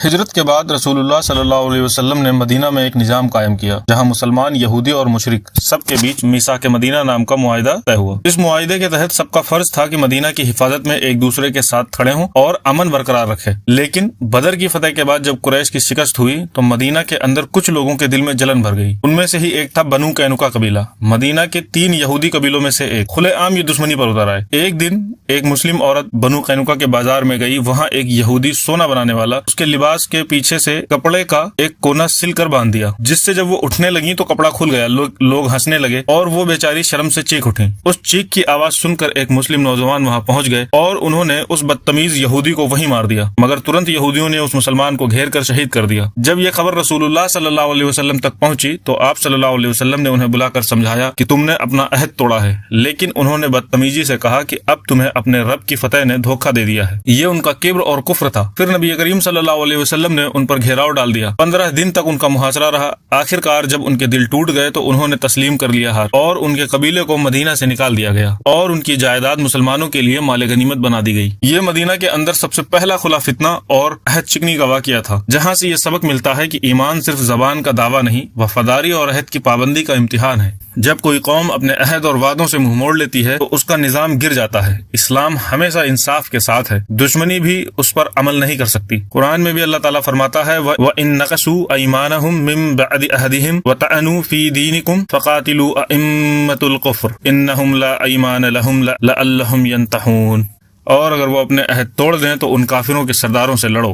ہجرت کے بعد رسول اللہ صلی اللہ علیہ وسلم نے مدینہ میں ایک نظام قائم کیا جہاں مسلمان، یہودی اور مشرک سب کے بیچ میثاق مدینہ نام کا معاہدہ طے ہوا۔ اس معاہدے کے تحت سب کا فرض تھا کہ مدینہ کی حفاظت میں ایک دوسرے کے ساتھ کھڑے ہوں اور امن برقرار رکھے۔ لیکن بدر کی فتح کے بعد جب قریش کی شکست ہوئی تو مدینہ کے اندر کچھ لوگوں کے دل میں جلن بھر گئی۔ ان میں سے ہی ایک تھا بنو قینقاع قبیلہ، مدینہ کے 3 یہودی قبیلوں میں سے ایک۔ کھلے عام یہ دشمنی پر اتر آئے۔ ایک دن ایک مسلم عورت بنو قینقاع کے بازار میں گئی، وہاں ایک یہودی سونا بنانے والا اس کے لباس کے پیچھے سے کپڑے کا ایک کونا سل کر باندھ دیا، جس سے جب وہ اٹھنے لگی تو کپڑا کھل گیا۔ لوگ ہنسنے لگے اور وہ بیچاری شرم سے چیخ اٹھیں۔ اس چیخ کی آواز سن کر ایک مسلم نوجوان وہاں پہنچ گئے اور انہوں نے اس بدتمیز یہودی کو وہیں مار دیا، مگر ترنت یہودیوں نے اس مسلمان کو گھیر کر شہید کر دیا۔ جب یہ خبر رسول اللہ صلی اللہ علیہ وسلم تک پہنچی تو آپ صلی اللہ علیہ وسلم نے انہیں بلا کر سمجھایا کہ تم نے اپنا عہد توڑا ہے، لیکن انہوں نے بدتمیزی سے کہا کہ اب تمہیں اپنے رب کی فتح نے دھوکہ دے دیا ہے۔ یہ ان کا کبر اور کفر تھا۔ پھر نبی کریم صلی اللہ علیہ وسلم نے ان پر گھیراؤ ڈال دیا۔ 15 دن تک ان کا محاصرہ رہا۔ آخر کار جب ان کے دل ٹوٹ گئے تو انہوں نے تسلیم کر لیا ہاتھ، اور ان کے قبیلے کو مدینہ سے نکال دیا گیا اور ان کی جائیداد مسلمانوں کے لیے مال غنیمت بنا دی گئی۔ یہ مدینہ کے اندر سب سے پہلا کھلا فتنہ اور عہد شکنی کا واقعہ تھا، جہاں سے یہ سبق ملتا ہے کہ ایمان صرف زبان کا دعویٰ نہیں، وفاداری اور عہد کی پابندی کا امتحان ہے۔ جب کوئی قوم اپنے عہد اور وعدوں سے منہ موڑ لیتی ہے تو اس کا نظام گر جاتا ہے۔ اسلام ہمیشہ انصاف کے ساتھ ہے، دشمنی بھی اس پر عمل نہیں کر سکتی۔ قرآن میں بھی اللہ تعالیٰ فرماتا ہے وَإِن نَقَصُوا أَيْمَانَهُم مِّن بَعْدِ عَهْدِهِمْ وَطَعَنُوا فِي دِينِكُمْ فَقَاتِلُوا أَئِمَّةَ الْكُفْرِ إِنَّهُمْ لَا أَيْمَانَ لَهُمْ لَعَلَّهُمْ يَنْتَهُونَ۔ اور اگر وہ اپنے عہد توڑ دیں تو ان کافروں کے سرداروں سے لڑو۔